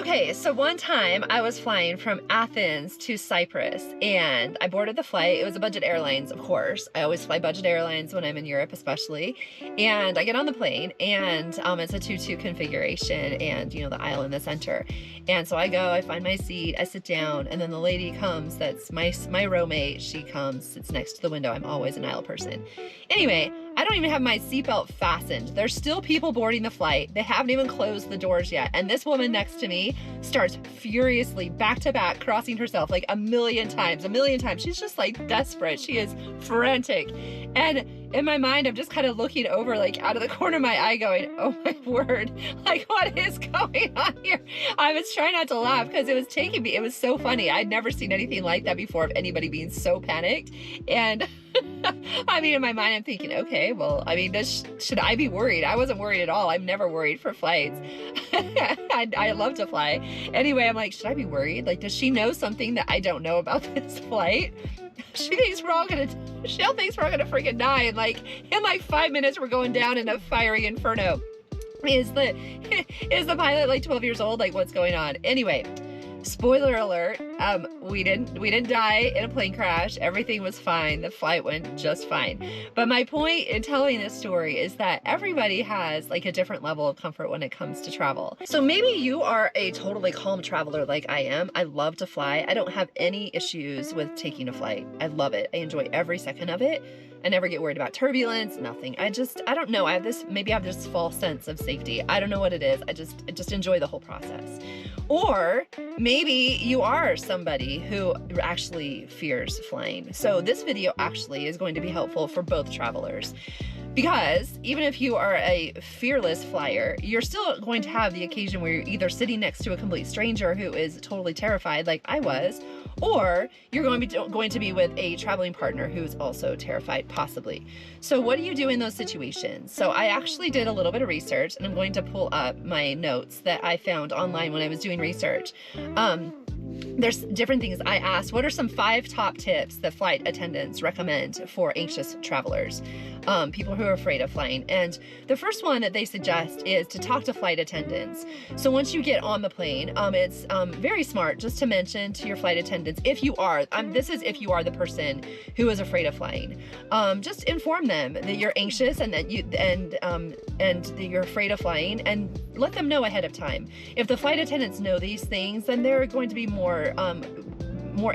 Okay, so one time I was flying from Athens to Cyprus and I boarded the flight. It was a budget airlines, of course. I always fly budget airlines when I'm in Europe, especially. And I get on the plane and it's a 2-2 configuration and the aisle in the center. And so I go, I find my seat, I sit down, and then the lady comes, that's my row mate. She comes, sits next to the window. I'm always an aisle person. Anyway, I don't even have my seatbelt fastened. There's still people boarding the flight. They haven't even closed the doors yet. And this woman next to me starts furiously back to back crossing herself like a million times. She's just like desperate. She is frantic. And in my mind, I'm just kind of looking over like out of the corner of my eye going, oh my word, like what is going on here? I was trying not to laugh because it was so funny. I'd never seen anything like that before of anybody being so panicked. And I mean, in my mind, I'm thinking, okay, well, I mean, should I be worried? I wasn't worried at all. I'm never worried for flights. I love to fly. Anyway, I'm like, should I be worried? Like, does she know something that I don't know about this flight? She thinks we're all gonna freaking die. And like, in like 5 minutes, we're going down in a fiery inferno. Is the pilot like 12 years old? Like, what's going on? Anyway, spoiler alert, we didn't die in a plane crash. Everything was fine. The flight went just fine. But my point in telling this story is that everybody has like a different level of comfort when it comes to travel. So maybe you are a totally calm traveler like I am. I love to fly. I don't have any issues with taking a flight. I love it. I enjoy every second of it. I never get worried about turbulence, nothing. I don't know. Maybe I have this false sense of safety. I don't know what it is. I just enjoy the whole process. Or maybe you are somebody who actually fears flying. So this video actually is going to be helpful for both travelers. Because even if you are a fearless flyer, you're still going to have the occasion where you're either sitting next to a complete stranger who is totally terrified like I was, or you're going to be with a traveling partner who is also terrified, possibly. So what do you do in those situations? So I actually did a little bit of research, and I'm going to pull up my notes that I found online when I was doing research. There's different things I asked. What are some 5 top tips that flight attendants recommend for anxious travelers, people who are afraid of flying? And the first one that they suggest is to talk to flight attendants. So once you get on the plane, it's very smart just to mention to your flight attendants, if you are the person who is afraid of flying, just inform them that you're anxious and that that you're afraid of flying, and let them know ahead of time. If the flight attendants know these things, then they're going to be more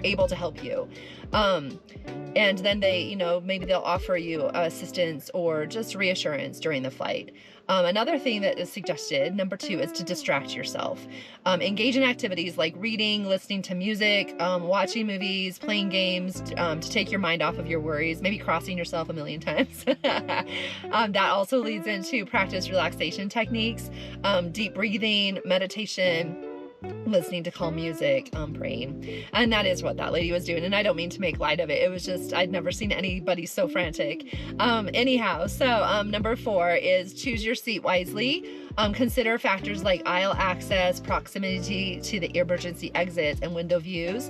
able to help you. And then they, maybe they'll offer you assistance or just reassurance during the flight. Another thing that is suggested, number 2, is to distract yourself. Engage in activities like reading, listening to music, watching movies, playing games, to take your mind off of your worries, maybe crossing yourself a million times. That also leads into practice relaxation techniques, deep breathing, meditation, listening to calm music, praying. And that is what that lady was doing. And I don't mean to make light of it. It was just, I'd never seen anybody so frantic. Anyhow, so number 4 is choose your seat wisely. Consider factors like aisle access, proximity to the emergency exits, and window views.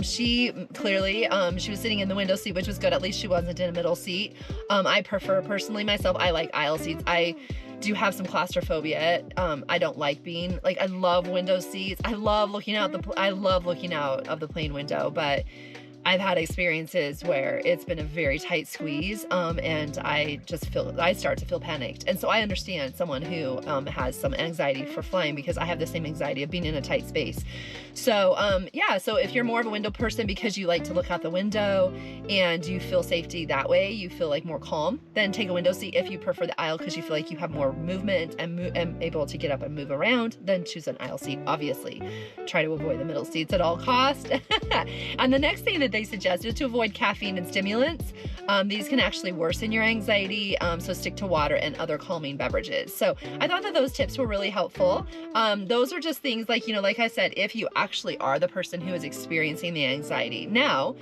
She was sitting in the window seat, which was good. At least she wasn't in a middle seat. I prefer, personally myself, I like aisle seats. I do have some claustrophobia. I don't like being I love window seats. I love looking out of the plane window, but I've had experiences where it's been a very tight squeeze, and I start to feel panicked. And so I understand someone who has some anxiety for flying, because I have the same anxiety of being in a tight space. So so if you're more of a window person because you like to look out the window and you feel safety that way, you feel like more calm, then take a window seat. If you prefer the aisle because you feel like you have more movement and able to get up and move around, then choose an aisle seat, obviously. Try to avoid the middle seats at all costs. And the next thing that they suggest is to avoid caffeine and stimulants. These can actually worsen your anxiety, so stick to water and other calming beverages. So I thought that those tips were really helpful. Those are just things like I said, if you actually are the person who is experiencing the anxiety. Now,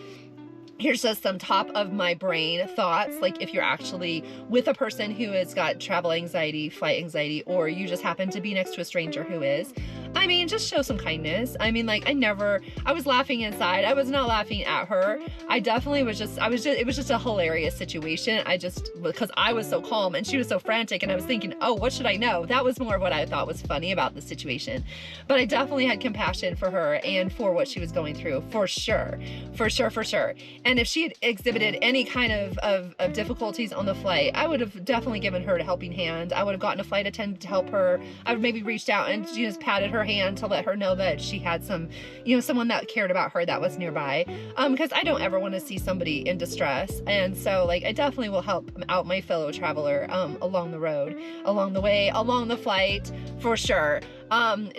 here's just some top of my brain thoughts. Like, if you're actually with a person who has got travel anxiety, flight anxiety, or you just happen to be next to a stranger who is, I mean, just show some kindness. I mean, like, I was laughing inside. I was not laughing at her. I definitely was just, it was just a hilarious situation. Because I was so calm and she was so frantic, and I was thinking, oh, what should I know? That was more of what I thought was funny about the situation. But I definitely had compassion for her and for what she was going through, for sure. For sure, for sure. And if she had exhibited any kind of difficulties on the flight, I would have definitely given her a helping hand. I would have gotten a flight attendant to help her. I would maybe reached out and just patted her hand to let her know that she had someone that cared about her that was nearby. Because I don't ever want to see somebody in distress. And so, like, I definitely will help out my fellow traveler along the road, along the way, along the flight, for sure.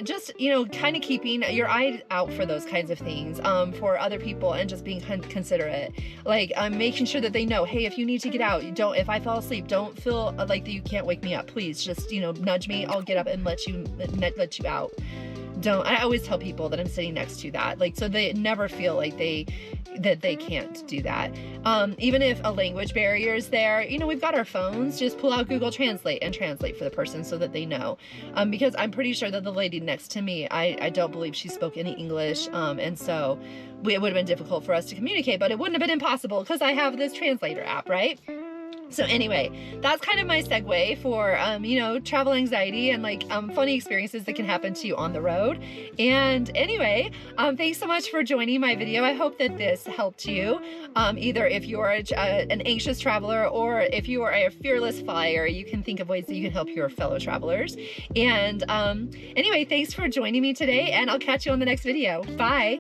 Just, kind of keeping your eye out for those kinds of things, for other people, and just being considerate. Like, making sure that they know, hey, if you need to get out, if I fall asleep, don't feel like that you can't wake me up. Please just, nudge me. I'll get up and let you out. I always tell people that I'm sitting next to that, like, so they never feel like they can't do that. Even if a language barrier is there, we've got our phones, just pull out Google Translate and translate for the person so that they know. Because I'm pretty sure that the lady next to me, I don't believe she spoke any English. And so it would have been difficult for us to communicate, but it wouldn't have been impossible because I have this translator app, right? So anyway, that's kind of my segue for, travel anxiety and, like, funny experiences that can happen to you on the road. And anyway, thanks so much for joining my video. I hope that this helped you. Either if you're an anxious traveler, or if you are a fearless flyer, you can think of ways that you can help your fellow travelers. And anyway, thanks for joining me today, and I'll catch you on the next video. Bye.